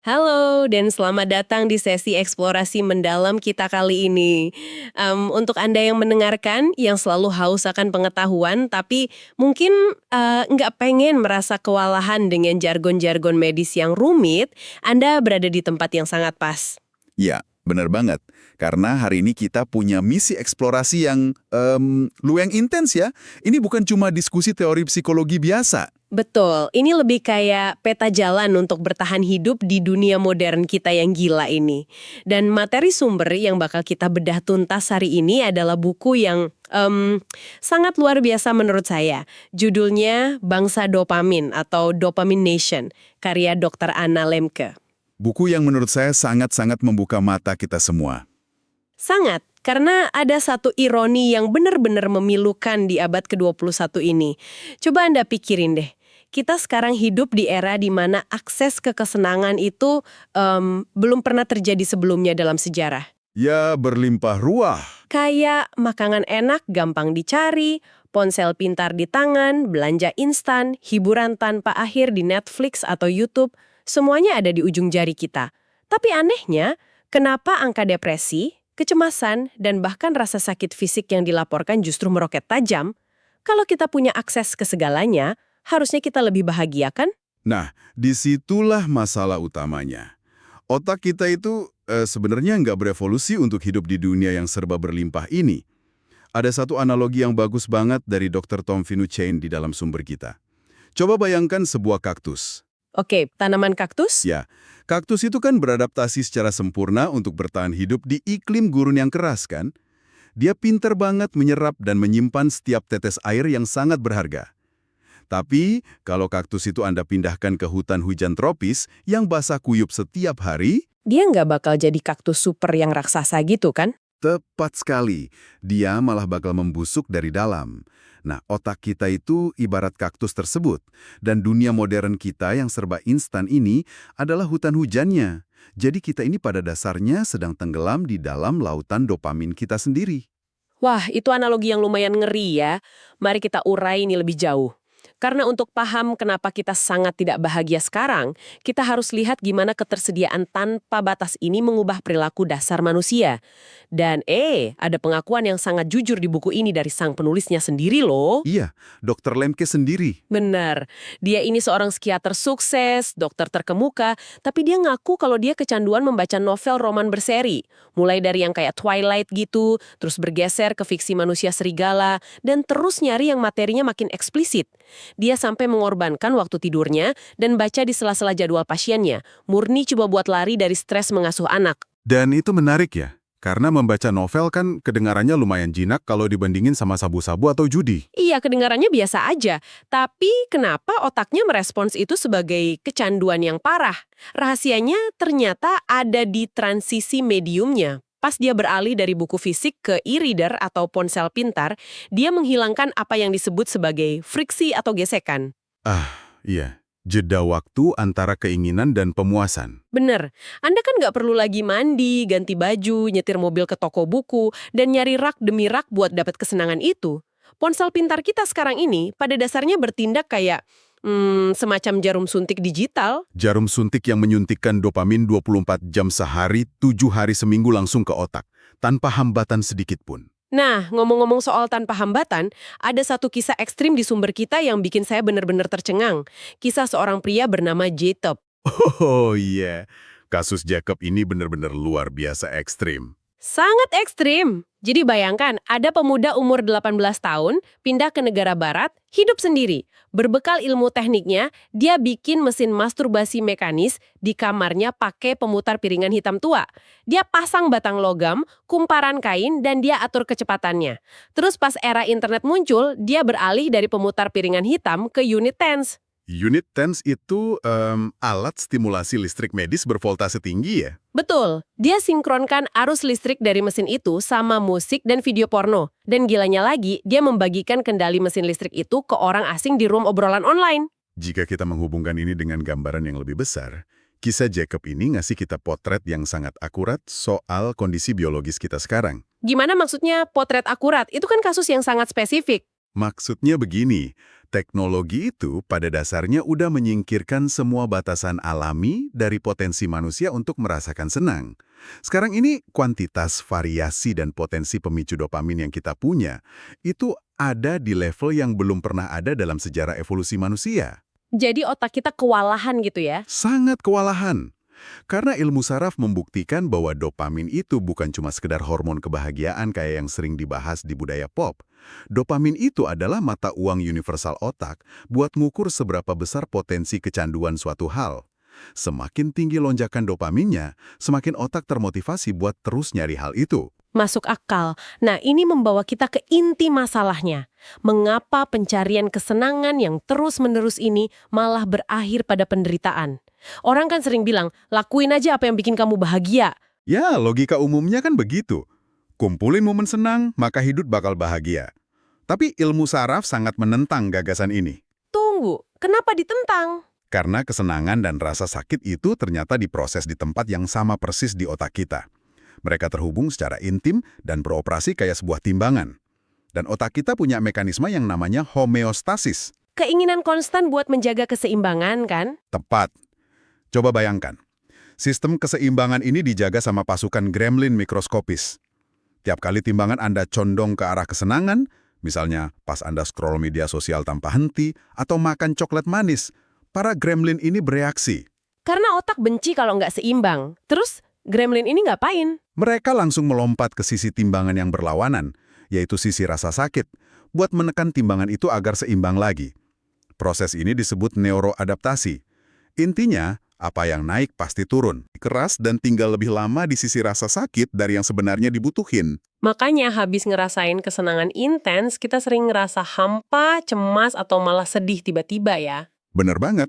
Halo, dan selamat datang di sesi eksplorasi mendalam kita kali ini. Untuk Anda yang mendengarkan, yang selalu haus akan pengetahuan, tapi mungkin nggak pengen merasa kewalahan dengan jargon-jargon medis yang rumit, Anda berada di tempat yang sangat pas. Ya, benar banget. Karena hari ini kita punya misi eksplorasi yang lumayan intens ya. Ini bukan cuma diskusi teori psikologi biasa. Betul, ini lebih kayak peta jalan untuk bertahan hidup di dunia modern kita yang gila ini. Dan materi sumber yang bakal kita bedah tuntas hari ini adalah buku yang sangat luar biasa menurut saya. Judulnya Bangsa Dopamin atau Dopamine Nation, karya Dr. Anna Lemke. Buku yang menurut saya sangat-sangat membuka mata kita semua. Sangat, karena ada satu ironi yang benar-benar memilukan di abad ke-21 ini. Coba Anda pikirin deh. Kita sekarang hidup di era di mana akses ke kesenangan itu belum pernah terjadi sebelumnya dalam sejarah. Ya, berlimpah ruah. Kayak makanan enak gampang dicari, ponsel pintar di tangan, belanja instan, hiburan tanpa akhir di Netflix atau YouTube, semuanya ada di ujung jari kita. Tapi anehnya, kenapa angka depresi, kecemasan, dan bahkan rasa sakit fisik yang dilaporkan justru meroket tajam? Kalau kita punya akses ke segalanya, harusnya kita lebih bahagia kan? Nah, disitulah masalah utamanya. Otak kita itu sebenarnya nggak berevolusi untuk hidup di dunia yang serba berlimpah ini. Ada satu analogi yang bagus banget dari Dr. Tom Finucane di dalam sumber kita. Coba bayangkan sebuah kaktus. Oke, tanaman kaktus? Ya, kaktus itu kan beradaptasi secara sempurna untuk bertahan hidup di iklim gurun yang keras kan? Dia pinter banget menyerap dan menyimpan setiap tetes air yang sangat berharga. Tapi, kalau kaktus itu Anda pindahkan ke hutan hujan tropis yang basah kuyup setiap hari, Dia nggak bakal jadi kaktus super yang raksasa gitu kan? tepat sekali, dia malah bakal membusuk dari dalam. Nah, otak kita itu ibarat kaktus tersebut, dan dunia modern kita yang serba instan ini adalah hutan hujannya. Jadi kita ini pada dasarnya sedang tenggelam di dalam lautan dopamin kita sendiri. Wah, itu analogi yang lumayan ngeri ya. Mari kita urai ini lebih jauh. Karena untuk paham kenapa kita sangat tidak bahagia sekarang, kita harus lihat gimana ketersediaan tanpa batas ini mengubah perilaku dasar manusia. Dan ada pengakuan yang sangat jujur di buku ini dari sang penulisnya sendiri loh. Iya, Dr. Lemke sendiri. Benar, dia ini seorang psikiater sukses, dokter terkemuka, tapi dia ngaku kalau dia kecanduan membaca novel roman berseri. Mulai dari yang kayak Twilight gitu, terus bergeser ke fiksi manusia serigala, dan terus nyari yang materinya makin eksplisit. Dia sampai mengorbankan waktu tidurnya dan baca di sela-sela jadwal pasiennya, murni coba buat lari dari stres mengasuh anak. Dan itu menarik ya, karena membaca novel kan kedengarannya lumayan jinak kalau dibandingin sama sabu-sabu atau judi. Iya, kedengarannya biasa aja. Tapi kenapa otaknya merespons itu sebagai kecanduan yang parah? Rahasianya ternyata ada di transisi mediumnya. Pas dia beralih dari buku fisik ke e-reader atau ponsel pintar, dia menghilangkan apa yang disebut sebagai friksi atau gesekan. Iya, jeda waktu antara keinginan dan pemuasan. Bener, Anda kan nggak perlu lagi mandi, ganti baju, nyetir mobil ke toko buku, dan nyari rak demi rak buat dapat kesenangan itu. Ponsel pintar kita sekarang ini pada dasarnya bertindak kayak semacam jarum suntik digital. Jarum suntik yang menyuntikkan dopamin 24 jam sehari, 7 hari seminggu langsung ke otak, tanpa hambatan sedikit pun. Nah, ngomong-ngomong soal tanpa hambatan, ada satu kisah ekstrim di sumber kita yang bikin saya benar-benar tercengang. Kisah seorang pria bernama Jacob. Oh iya, kasus Jacob ini benar-benar luar biasa ekstrim. Sangat ekstrim. Jadi bayangkan, ada pemuda umur 18 tahun, pindah ke negara barat, hidup sendiri. Berbekal ilmu tekniknya, dia bikin mesin masturbasi mekanis di kamarnya pakai pemutar piringan hitam tua. Dia pasang batang logam, kumparan kain, dan dia atur kecepatannya. Terus pas era internet muncul, dia beralih dari pemutar piringan hitam ke unit TENS. Unit TENS itu alat stimulasi listrik medis bervoltase tinggi ya? Betul, dia sinkronkan arus listrik dari mesin itu sama musik dan video porno. Dan gilanya lagi, dia membagikan kendali mesin listrik itu ke orang asing di room obrolan online. Jika kita menghubungkan ini dengan gambaran yang lebih besar, kisah Jacob ini ngasih kita potret yang sangat akurat soal kondisi biologis kita sekarang. Gimana maksudnya potret akurat? Itu kan kasus yang sangat spesifik. Maksudnya begini, Teknologi itu pada dasarnya udah menyingkirkan semua batasan alami dari potensi manusia untuk merasakan senang. Sekarang ini kuantitas, variasi, dan potensi pemicu dopamin yang kita punya itu ada di level yang belum pernah ada dalam sejarah evolusi manusia. Jadi otak kita kewalahan gitu ya? Sangat kewalahan. Karena ilmu saraf membuktikan bahwa dopamin itu bukan cuma sekedar hormon kebahagiaan kayak yang sering dibahas di budaya pop. Dopamin itu adalah mata uang universal otak buat ngukur seberapa besar potensi kecanduan suatu hal. Semakin tinggi lonjakan dopaminnya, semakin otak termotivasi buat terus nyari hal itu. Masuk akal. Nah, ini membawa kita ke inti masalahnya. Mengapa pencarian kesenangan yang terus-menerus ini malah berakhir pada penderitaan? Orang kan sering bilang, lakuin aja apa yang bikin kamu bahagia. Ya, logika umumnya kan begitu. Kumpulin momen senang, maka hidup bakal bahagia. Tapi ilmu saraf sangat menentang gagasan ini. Tunggu, kenapa ditentang? Karena kesenangan dan rasa sakit itu ternyata diproses di tempat yang sama persis di otak kita. Mereka terhubung secara intim dan beroperasi kayak sebuah timbangan. Dan otak kita punya mekanisme yang namanya homeostasis. Keinginan konstan buat menjaga keseimbangan, kan? Tepat. Coba bayangkan. Sistem keseimbangan ini dijaga sama pasukan gremlin mikroskopis. Tiap kali timbangan Anda condong ke arah kesenangan, misalnya pas Anda scroll media sosial tanpa henti atau makan coklat manis, para gremlin ini bereaksi. Karena otak benci kalau nggak seimbang. Terus, gremlin ini ngapain? Mereka langsung melompat ke sisi timbangan yang berlawanan, yaitu sisi rasa sakit, buat menekan timbangan itu agar seimbang lagi. Proses ini disebut neuroadaptasi. Intinya, apa yang naik pasti turun, keras dan tinggal lebih lama di sisi rasa sakit dari yang sebenarnya dibutuhin. Makanya habis ngerasain kesenangan intens, kita sering ngerasa hampa, cemas, atau malah sedih tiba-tiba ya. Bener banget.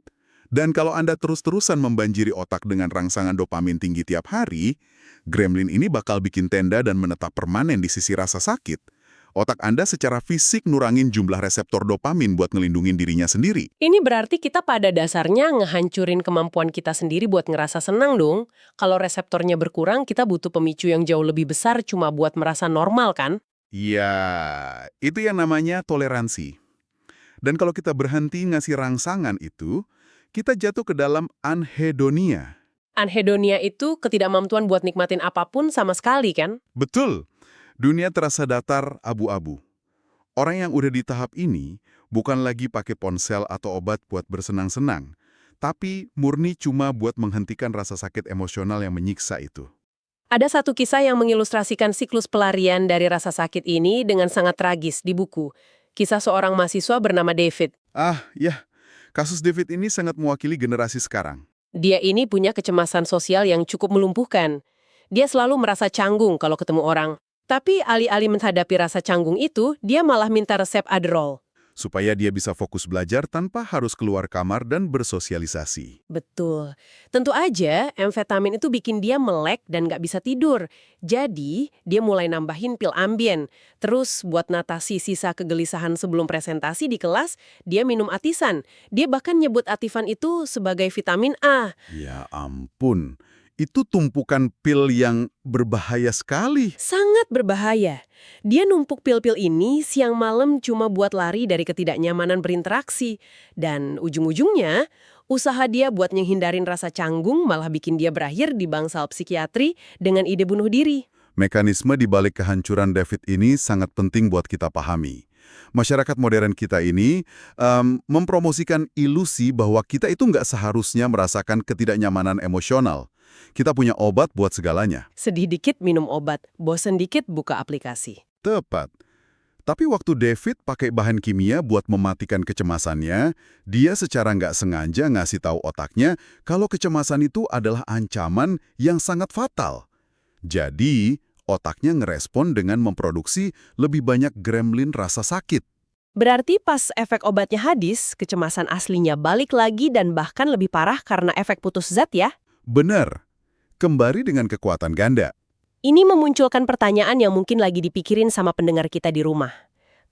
Dan kalau Anda terus-terusan membanjiri otak dengan rangsangan dopamin tinggi tiap hari, gremlin ini bakal bikin tenda dan menetap permanen di sisi rasa sakit. Otak Anda secara fisik nurangin jumlah reseptor dopamin buat ngelindungin dirinya sendiri. Ini berarti kita pada dasarnya ngehancurin kemampuan kita sendiri buat ngerasa senang dong. Kalau reseptornya berkurang, kita butuh pemicu yang jauh lebih besar cuma buat merasa normal kan? Ya, itu yang namanya toleransi. Dan kalau kita berhenti ngasih rangsangan itu, kita jatuh ke dalam anhedonia. Anhedonia itu ketidakmampuan buat nikmatin apapun sama sekali kan? Betul. Dunia terasa datar, abu-abu. Orang yang udah di tahap ini bukan lagi pakai ponsel atau obat buat bersenang-senang, tapi murni cuma buat menghentikan rasa sakit emosional yang menyiksa itu. Ada satu kisah yang mengilustrasikan siklus pelarian dari rasa sakit ini dengan sangat tragis di buku. Kisah seorang mahasiswa bernama David. Ya. Kasus David ini sangat mewakili generasi sekarang. Dia ini punya kecemasan sosial yang cukup melumpuhkan. Dia selalu merasa canggung kalau ketemu orang. Tapi alih-alih menghadapi rasa canggung itu, dia malah minta resep Adderall. Supaya dia bisa fokus belajar tanpa harus keluar kamar dan bersosialisasi. Betul. Tentu aja, amfetamin itu bikin dia melek dan nggak bisa tidur. Jadi, dia mulai nambahin pil ambien. Terus, buat natasi sisa kegelisahan sebelum presentasi di kelas, dia minum atisan. Dia bahkan nyebut atifan itu sebagai vitamin A. Ya ampun. Itu tumpukan pil yang berbahaya sekali. Sangat berbahaya. Dia numpuk pil-pil ini siang malam cuma buat lari dari ketidaknyamanan berinteraksi. Dan ujung-ujungnya, usaha dia buat menghindarin rasa canggung malah bikin dia berakhir di bangsal psikiatri dengan ide bunuh diri. Mekanisme di balik kehancuran David ini sangat penting buat kita pahami. Masyarakat modern kita ini mempromosikan ilusi bahwa kita itu nggak seharusnya merasakan ketidaknyamanan emosional. Kita punya obat buat segalanya. Sedih dikit minum obat, bosen dikit buka aplikasi. Tepat. Tapi waktu David pakai bahan kimia buat mematikan kecemasannya, dia secara nggak sengaja ngasih tahu otaknya kalau kecemasan itu adalah ancaman yang sangat fatal. Jadi, otaknya ngerespon dengan memproduksi lebih banyak gremlin rasa sakit. Berarti pas efek obatnya habis, kecemasan aslinya balik lagi dan bahkan lebih parah karena efek putus zat ya? Benar. Kembali dengan kekuatan ganda. Ini memunculkan pertanyaan yang mungkin lagi dipikirin sama pendengar kita di rumah.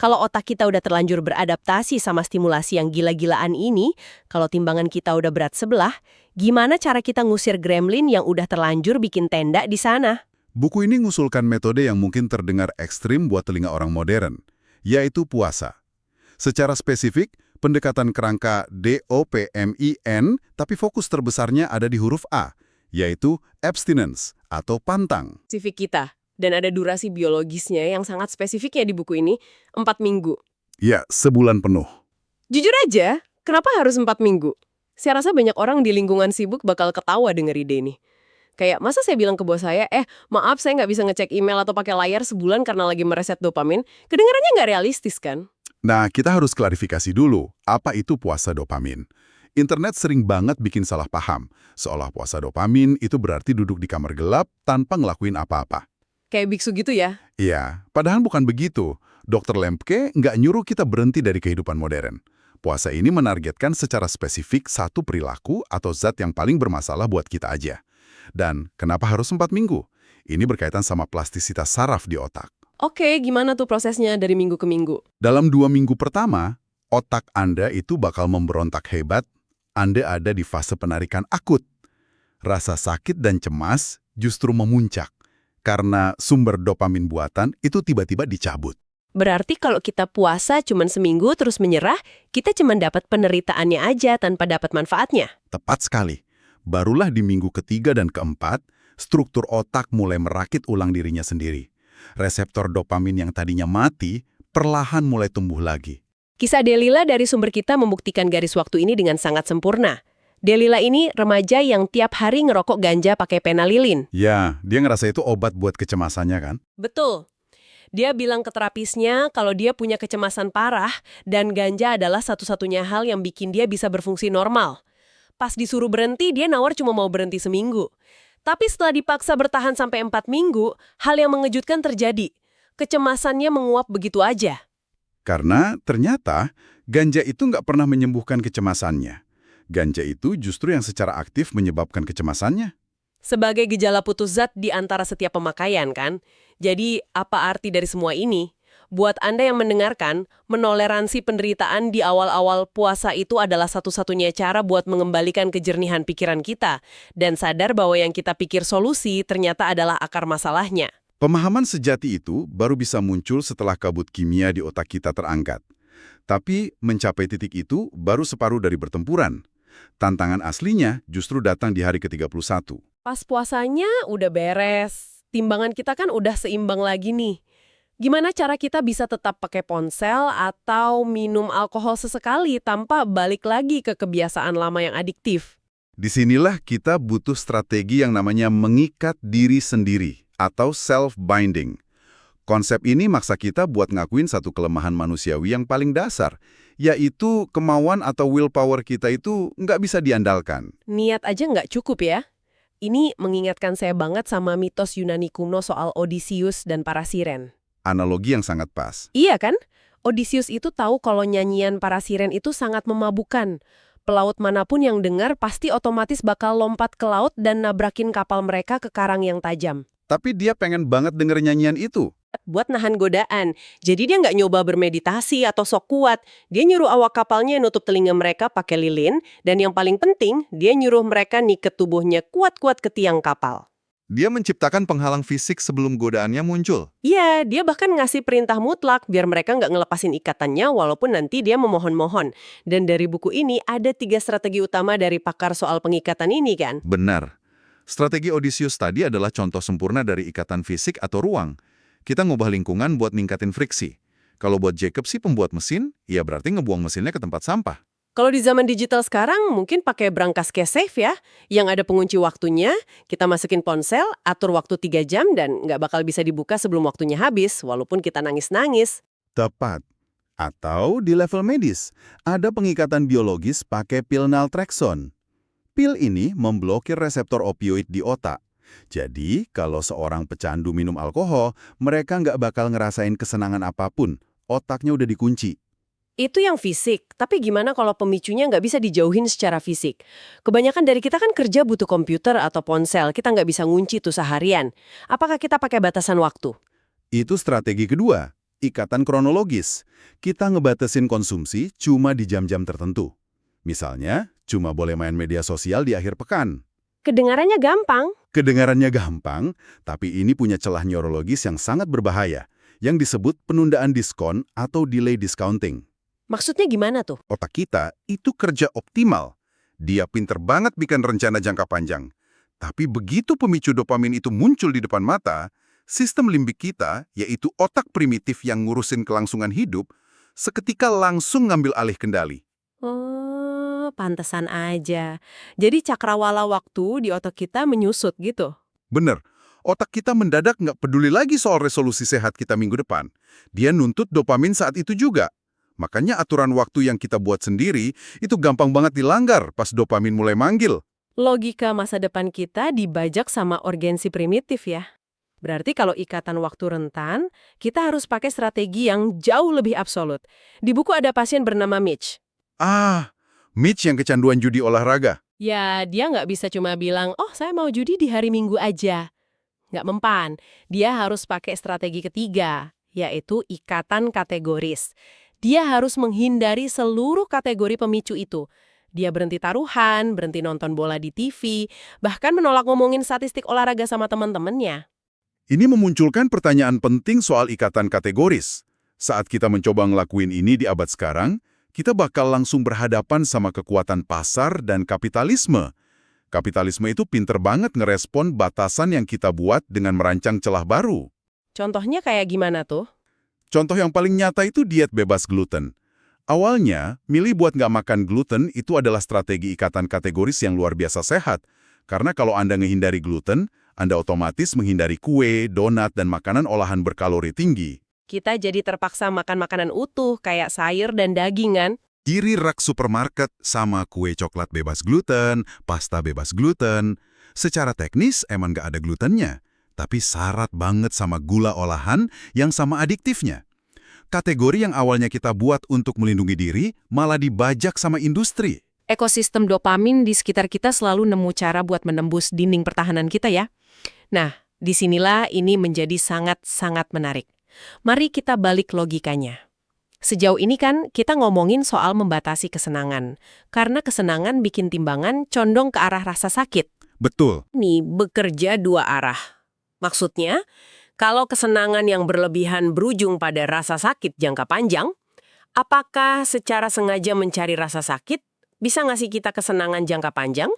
Kalau otak kita udah terlanjur beradaptasi sama stimulasi yang gila-gilaan ini, kalau timbangan kita udah berat sebelah, gimana cara kita ngusir gremlin yang udah terlanjur bikin tenda di sana? Buku ini ngusulkan metode yang mungkin terdengar ekstrim buat telinga orang modern, yaitu puasa. Secara spesifik, pendekatan kerangka DOPMIN, tapi fokus terbesarnya ada di huruf A, yaitu abstinence atau pantang. Spesifik kita. Dan ada durasi biologisnya yang sangat spesifiknya di buku ini, 4 minggu. Ya, sebulan penuh. Jujur aja, kenapa harus 4 minggu? Saya rasa banyak orang di lingkungan sibuk bakal ketawa denger ide ini. Kayak, masa saya bilang ke bos saya, maaf saya nggak bisa ngecek email atau pakai layar sebulan karena lagi mereset dopamin. Kedengarannya nggak realistis kan? Nah, kita harus klarifikasi dulu, apa itu puasa dopamin. Internet sering banget bikin salah paham, seolah puasa dopamin itu berarti duduk di kamar gelap tanpa ngelakuin apa-apa. Kayak biksu gitu ya? Iya, padahal bukan begitu. Dr. Lemke nggak nyuruh kita berhenti dari kehidupan modern. Puasa ini menargetkan secara spesifik satu perilaku atau zat yang paling bermasalah buat kita aja. Dan kenapa harus 4 minggu? Ini berkaitan sama plastisitas saraf di otak. Oke, gimana tuh prosesnya dari minggu ke minggu? Dalam 2 minggu pertama, otak Anda itu bakal memberontak hebat. Anda ada di fase penarikan akut. Rasa sakit dan cemas justru memuncak, karena sumber dopamin buatan itu tiba-tiba dicabut. Berarti kalau kita puasa cuma seminggu terus menyerah, kita cuma dapat penderitaannya aja tanpa dapat manfaatnya. Tepat sekali. Barulah di minggu ketiga dan keempat, struktur otak mulai merakit ulang dirinya sendiri. Reseptor dopamin yang tadinya mati, perlahan mulai tumbuh lagi. Kisah Delila dari sumber kita membuktikan garis waktu ini dengan sangat sempurna. Delila ini remaja yang tiap hari ngerokok ganja pakai pena lilin. Ya, dia ngerasa itu obat buat kecemasannya kan? Betul. Dia bilang ke terapisnya kalau dia punya kecemasan parah dan ganja adalah satu-satunya hal yang bikin dia bisa berfungsi normal. Pas disuruh berhenti, dia nawar cuma mau berhenti seminggu. Tapi setelah dipaksa bertahan sampai 4 minggu, hal yang mengejutkan terjadi. Kecemasannya menguap begitu aja. Karena ternyata ganja itu nggak pernah menyembuhkan kecemasannya. Ganja itu justru yang secara aktif menyebabkan kecemasannya. Sebagai gejala putus zat di antara setiap pemakaian kan? Jadi apa arti dari semua ini? Buat Anda yang mendengarkan, menoleransi penderitaan di awal-awal puasa itu adalah satu-satunya cara buat mengembalikan kejernihan pikiran kita dan sadar bahwa yang kita pikir solusi ternyata adalah akar masalahnya. Pemahaman sejati itu baru bisa muncul setelah kabut kimia di otak kita terangkat. Tapi mencapai titik itu baru separuh dari bertempuran. Tantangan aslinya justru datang di hari ke-31. Pas puasanya udah beres, timbangan kita kan udah seimbang lagi nih. Gimana cara kita bisa tetap pakai ponsel atau minum alkohol sesekali tanpa balik lagi ke kebiasaan lama yang adiktif? Disinilah kita butuh strategi yang namanya mengikat diri sendiri atau self-binding. Konsep ini maksa kita buat ngakuin satu kelemahan manusiawi yang paling dasar, yaitu kemauan atau willpower kita itu nggak bisa diandalkan. Niat aja nggak cukup ya? Ini mengingatkan saya banget sama mitos Yunani kuno soal Odysseus dan para siren. Analogi yang sangat pas. Iya kan? Odysseus itu tahu kalau nyanyian para siren itu sangat memabukkan. Pelaut manapun yang dengar pasti otomatis bakal lompat ke laut dan nabrakin kapal mereka ke karang yang tajam. Tapi dia pengen banget denger nyanyian itu. Buat nahan godaan. Jadi dia nggak nyoba bermeditasi atau sok kuat. Dia nyuruh awak kapalnya nutup telinga mereka pakai lilin. Dan yang paling penting, dia nyuruh mereka niket tubuhnya kuat-kuat ke tiang kapal. Dia menciptakan penghalang fisik sebelum godaannya muncul. Iya, dia bahkan ngasih perintah mutlak biar mereka nggak ngelepasin ikatannya walaupun nanti dia memohon-mohon. Dan dari buku ini ada 3 strategi utama dari pakar soal pengikatan ini kan? Benar. Strategi Odysseus tadi adalah contoh sempurna dari ikatan fisik atau ruang. Kita ngubah lingkungan buat ningkatin friksi. Kalau buat Jacob sih pembuat mesin, ya berarti ngebuang mesinnya ke tempat sampah. Kalau di zaman digital sekarang mungkin pakai brankas cache ya, yang ada pengunci waktunya, kita masukin ponsel, atur waktu 3 jam dan nggak bakal bisa dibuka sebelum waktunya habis, walaupun kita nangis-nangis. Tepat. Atau di level medis, ada pengikatan biologis pakai pil naltrexone. Pil ini memblokir reseptor opioid di otak. Jadi, kalau seorang pecandu minum alkohol, mereka nggak bakal ngerasain kesenangan apapun. Otaknya udah dikunci. Itu yang fisik, tapi gimana kalau pemicunya nggak bisa dijauhin secara fisik? Kebanyakan dari kita kan kerja butuh komputer atau ponsel, kita nggak bisa ngunci tuh seharian. Apakah kita pakai batasan waktu? Itu strategi kedua, ikatan kronologis. Kita ngebatasin konsumsi cuma di jam-jam tertentu. Misalnya, cuma boleh main media sosial di akhir pekan. Kedengarannya gampang. Kedengarannya gampang, tapi ini punya celah neurologis yang sangat berbahaya, yang disebut penundaan diskon atau delay discounting. Maksudnya gimana tuh? Otak kita itu kerja optimal. Dia pinter banget bikin rencana jangka panjang. Tapi begitu pemicu dopamin itu muncul di depan mata, sistem limbik kita, yaitu otak primitif yang ngurusin kelangsungan hidup, seketika langsung ngambil alih kendali. Oh, pantesan aja. Jadi cakrawala waktu di otak kita menyusut gitu. Bener, otak kita mendadak nggak peduli lagi soal resolusi sehat kita minggu depan. Dia nuntut dopamin saat itu juga. Makanya aturan waktu yang kita buat sendiri itu gampang banget dilanggar pas dopamin mulai manggil. Logika masa depan kita dibajak sama urgensi primitif ya. Berarti kalau ikatan waktu rentan, kita harus pakai strategi yang jauh lebih absolut. Di buku ada pasien bernama Mitch. Ah, Mitch yang kecanduan judi olahraga. Ya, dia nggak bisa cuma bilang, oh saya mau judi di hari Minggu aja. Nggak mempan. Dia harus pakai strategi ketiga, yaitu ikatan kategoris. Dia harus menghindari seluruh kategori pemicu itu. Dia berhenti taruhan, berhenti nonton bola di TV, bahkan menolak ngomongin statistik olahraga sama teman-temannya. Ini memunculkan pertanyaan penting soal ikatan kategoris. Saat kita mencoba ngelakuin ini di abad sekarang, kita bakal langsung berhadapan sama kekuatan pasar dan kapitalisme. Kapitalisme itu pinter banget ngerespon batasan yang kita buat dengan merancang celah baru. Contohnya kayak gimana tuh? Contoh yang paling nyata itu diet bebas gluten. Awalnya, milih buat nggak makan gluten itu adalah strategi ikatan kategoris yang luar biasa sehat. Karena kalau Anda menghindari gluten, Anda otomatis menghindari kue, donat, dan makanan olahan berkalori tinggi. Kita jadi terpaksa makan makanan utuh, kayak sayur dan daging kan? Iri rak supermarket sama kue coklat bebas gluten, pasta bebas gluten. Secara teknis emang nggak ada glutennya, tapi syarat banget sama gula olahan yang sama adiktifnya. Kategori yang awalnya kita buat untuk melindungi diri malah dibajak sama industri. Ekosistem dopamin di sekitar kita selalu nemu cara buat menembus dinding pertahanan kita ya. Nah, disinilah ini menjadi sangat-sangat menarik. Mari kita balik logikanya. Sejauh ini kan kita ngomongin soal membatasi kesenangan. Karena kesenangan bikin timbangan condong ke arah rasa sakit. Betul. Ini bekerja dua arah. Maksudnya, kalau kesenangan yang berlebihan berujung pada rasa sakit jangka panjang, apakah secara sengaja mencari rasa sakit bisa ngasih kita kesenangan jangka panjang?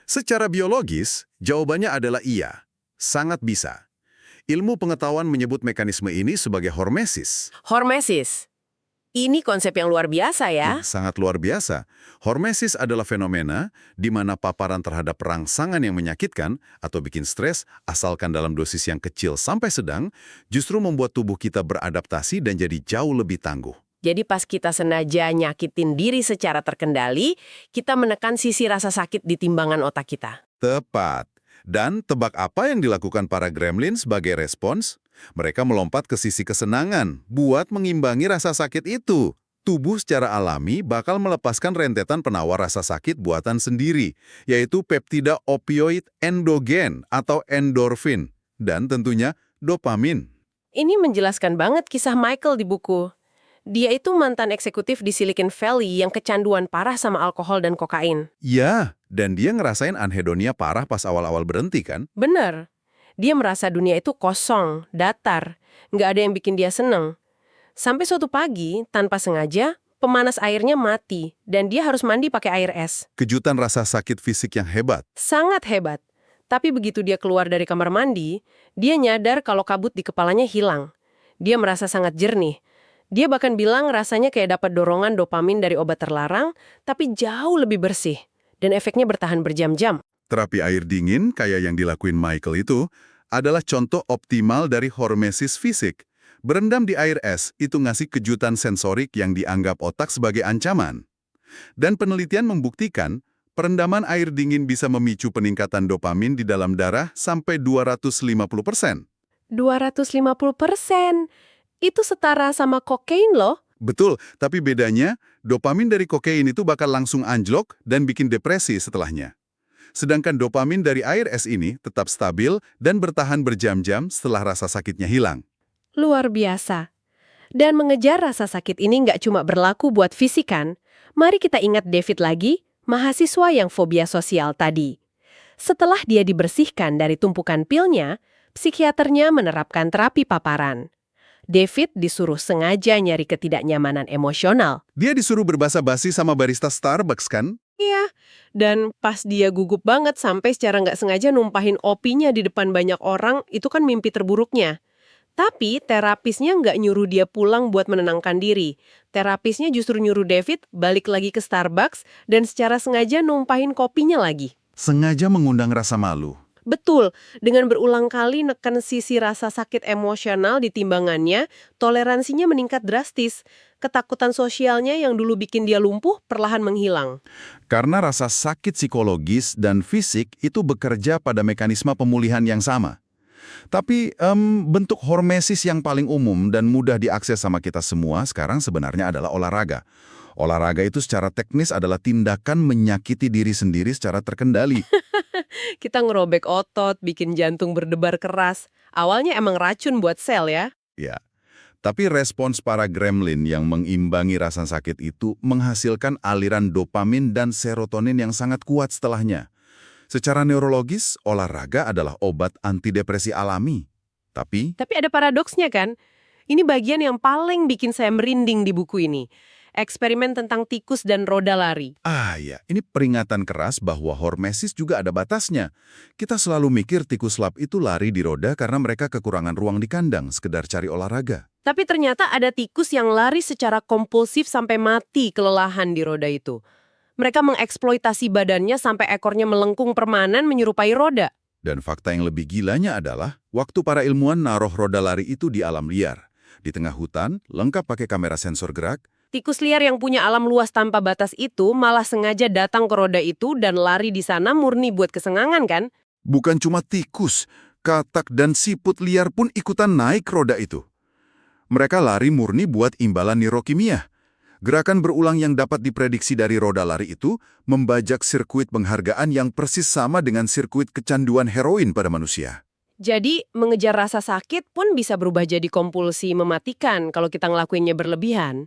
Secara biologis, jawabannya adalah iya. Sangat bisa. Ilmu pengetahuan menyebut mekanisme ini sebagai hormesis. Hormesis. Ini konsep yang luar biasa ya. Sangat luar biasa. Hormesis adalah fenomena di mana paparan terhadap rangsangan yang menyakitkan atau bikin stres, asalkan dalam dosis yang kecil sampai sedang, justru membuat tubuh kita beradaptasi dan jadi jauh lebih tangguh. Jadi pas kita sengaja nyakitin diri secara terkendali, kita menekan sisi rasa sakit di timbangan otak kita. Tepat. Dan tebak apa yang dilakukan para gremlin sebagai respons? Mereka melompat ke sisi kesenangan buat mengimbangi rasa sakit itu. Tubuh secara alami bakal melepaskan rentetan penawar rasa sakit buatan sendiri, yaitu peptida opioid endogen atau endorfin, dan tentunya dopamin. Ini menjelaskan banget kisah Michael di buku. Dia itu mantan eksekutif di Silicon Valley yang kecanduan parah sama alkohol dan kokain. Ya, dan dia ngerasain anhedonia parah pas awal-awal berhenti kan? Bener. Dia merasa dunia itu kosong, datar, nggak ada yang bikin dia seneng. Sampai suatu pagi, tanpa sengaja, pemanas airnya mati dan dia harus mandi pakai air es. Kejutan rasa sakit fisik yang hebat. Sangat hebat. Tapi begitu dia keluar dari kamar mandi, dia nyadar kalau kabut di kepalanya hilang. Dia merasa sangat jernih. Dia bahkan bilang rasanya kayak dapat dorongan dopamin dari obat terlarang, tapi jauh lebih bersih. Dan efeknya bertahan berjam-jam. Terapi air dingin kayak yang dilakuin Michael itu adalah contoh optimal dari hormesis fisik. Berendam di air es itu ngasih kejutan sensorik yang dianggap otak sebagai ancaman. Dan penelitian membuktikan, perendaman air dingin bisa memicu peningkatan dopamin di dalam darah sampai 250%. 250%. Itu setara sama kokain loh. Betul, tapi bedanya, dopamin dari kokain itu bakal langsung anjlok dan bikin depresi setelahnya. Sedangkan dopamin dari air es ini tetap stabil dan bertahan berjam-jam setelah rasa sakitnya hilang. Luar biasa. Dan mengejar rasa sakit ini nggak cuma berlaku buat fisik kan? Mari kita ingat David lagi, mahasiswa yang fobia sosial tadi. Setelah dia dibersihkan dari tumpukan pilnya, psikiaternya menerapkan terapi paparan. David disuruh sengaja nyari ketidaknyamanan emosional. Dia disuruh berbahasa basi sama barista Starbucks kan? Iya, dan pas dia gugup banget sampai secara nggak sengaja numpahin opinya di depan banyak orang, itu kan mimpi terburuknya. Tapi terapisnya nggak nyuruh dia pulang buat menenangkan diri. Terapisnya justru nyuruh David balik lagi ke Starbucks dan secara sengaja numpahin kopinya lagi. Sengaja mengundang rasa malu. Betul, dengan berulang kali neken sisi rasa sakit emosional di timbangannya, toleransinya meningkat drastis. Ketakutan sosialnya yang dulu bikin dia lumpuh perlahan menghilang. Karena rasa sakit psikologis dan fisik itu bekerja pada mekanisme pemulihan yang sama. Tapi bentuk hormesis yang paling umum dan mudah diakses sama kita semua sekarang sebenarnya adalah olahraga. Olahraga itu secara teknis adalah tindakan menyakiti diri sendiri secara terkendali. Kita ngerobek otot, bikin jantung berdebar keras. Awalnya emang racun buat sel ya. Ya, tapi respons para gremlin yang mengimbangi rasa sakit itu menghasilkan aliran dopamin dan serotonin yang sangat kuat setelahnya. Secara neurologis, olahraga adalah obat antidepresi alami. Tapi Tapi ada paradoksnya kan? Ini bagian yang paling bikin saya merinding di buku ini. Eksperimen tentang tikus dan roda lari. ya, ini peringatan keras bahwa hormesis juga ada batasnya. Kita selalu mikir tikus lap itu lari di roda karena mereka kekurangan ruang di kandang, sekedar cari olahraga. Tapi ternyata ada tikus yang lari secara kompulsif sampai mati kelelahan di roda itu. Mereka mengeksploitasi badannya sampai ekornya melengkung permanen menyerupai roda. Dan fakta yang lebih gilanya adalah, waktu para ilmuwan naruh roda lari itu di alam liar, di tengah hutan, lengkap pakai kamera sensor gerak, Tikus liar yang punya alam luas tanpa batas itu malah sengaja datang ke roda itu dan lari di sana murni buat kesenangan kan? bukan cuma tikus, katak dan siput liar pun ikutan naik roda itu. Mereka lari murni buat imbalan neurokimia. Gerakan berulang yang dapat diprediksi dari roda lari itu membajak sirkuit penghargaan yang persis sama dengan sirkuit kecanduan heroin pada manusia. Jadi, mengejar rasa sakit pun bisa berubah jadi kompulsi mematikan kalau kita ngelakuinnya berlebihan.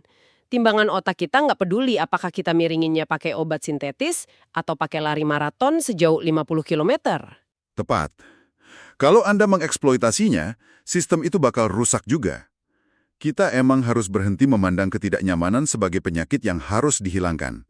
Timbangan otak kita nggak peduli apakah kita miringinnya pakai obat sintetis atau pakai lari maraton sejauh 50 km. Tepat. Kalau Anda mengeksploitasinya, sistem itu bakal rusak juga. Kita emang harus berhenti memandang ketidaknyamanan sebagai penyakit yang harus dihilangkan.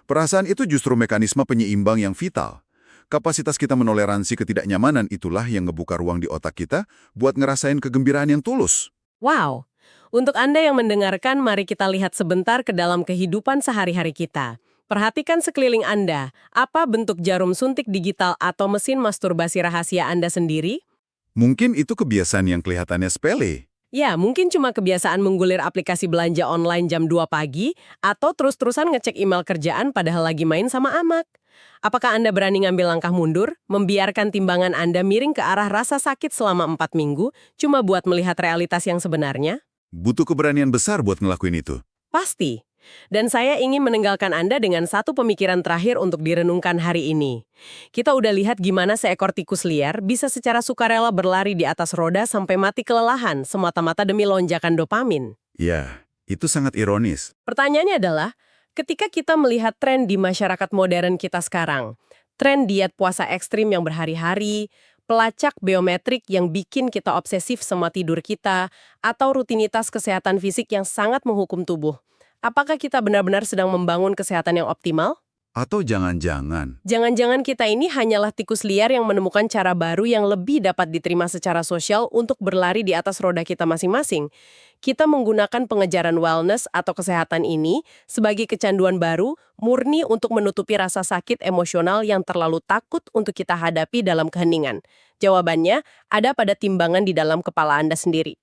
Perasaan itu justru mekanisme penyeimbang yang vital. Kapasitas kita menoleransi ketidaknyamanan itulah yang ngebuka ruang di otak kita buat ngerasain kegembiraan yang tulus. Wow! Untuk Anda yang mendengarkan, mari kita lihat sebentar ke dalam kehidupan sehari-hari kita. Perhatikan sekeliling Anda, apa bentuk jarum suntik digital atau mesin masturbasi rahasia Anda sendiri? Mungkin itu kebiasaan yang kelihatannya sepele. Ya, mungkin cuma kebiasaan menggulir aplikasi belanja online jam 2 pagi atau terus-terusan ngecek email kerjaan padahal lagi main sama anak. Apakah Anda berani ngambil langkah mundur, membiarkan timbangan Anda miring ke arah rasa sakit selama 4 minggu cuma buat melihat realitas yang sebenarnya? Butuh keberanian besar buat ngelakuin itu. Pasti. Dan saya ingin meninggalkan Anda dengan satu pemikiran terakhir untuk direnungkan hari ini. Kita udah lihat gimana seekor tikus liar bisa secara sukarela berlari di atas roda sampai mati kelelahan semata-mata demi lonjakan dopamin. Ya, itu sangat ironis. Pertanyaannya adalah, ketika kita melihat tren di masyarakat modern kita sekarang, tren diet puasa ekstrim yang berhari-hari, pelacak biometrik yang bikin kita obsesif sama tidur kita, atau rutinitas kesehatan fisik yang sangat menghukum tubuh, apakah kita benar-benar sedang membangun kesehatan yang optimal? Atau jangan-jangan Jangan-jangan kita ini hanyalah tikus liar yang menemukan cara baru yang lebih dapat diterima secara sosial untuk berlari di atas roda kita masing-masing. Kita menggunakan pengejaran wellness atau kesehatan ini sebagai kecanduan baru murni untuk menutupi rasa sakit emosional yang terlalu takut untuk kita hadapi dalam keheningan. Jawabannya ada pada timbangan di dalam kepala Anda sendiri.